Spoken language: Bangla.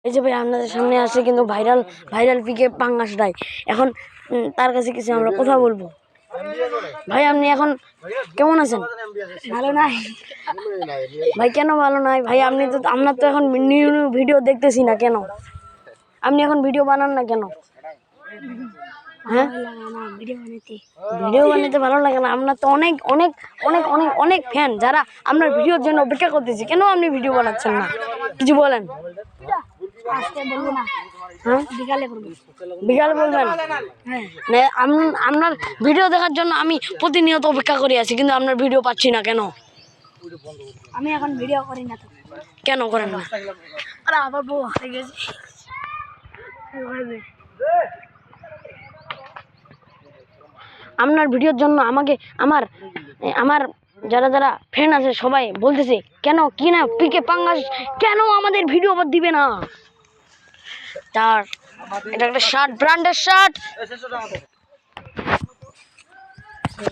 এই যে ভাই আপনাদের সামনে আসে কিন্তু ভাইরাল পিকে পাঙ্গাস রায়। এখন তার কাছে কিছু আমরা কথা বলবো। ভাই আপনি এখন কেমন আছেন? ভালো নাই ভাই কেন ভালো নাই ভাই? আপনার তো এখন নিউ ভিডিও দেখতেছি না কেন? আপনি এখন ভিডিও বানান না কেন? হ্যাঁ, ভিডিও বানাতে ভালো লাগে না? আপনার তো অনেক অনেক অনেক অনেক অনেক ফ্যান যারা আপনার ভিডিওর জন্য অপেক্ষা করতেছে। কেন আপনি ভিডিও বানাচ্ছেন না? কিছু বলেন। হ্যাঁ, বিকালে বলবেন। আপনার ভিডিও দেখার জন্য আমি প্রতিনিয়ত অপেক্ষা করে আছি, কিন্তু আপনার ভিডিও পাচ্ছি না কেন? আমি এখন ভিডিও করি না তো। কেন করেন না? আরে আবার বউ হয়ে গেছে। আপনার ভিডিওর জন্য আমাকে আমার আমার যারা যারা ফ্রেন্ড আছে সবাই বলতেছে কেন কি না পিকে পাঙ্গাস কেন আমাদের ভিডিও দিবে না? তার এটা একটা শার্ট, ব্র্যান্ডের শার্ট।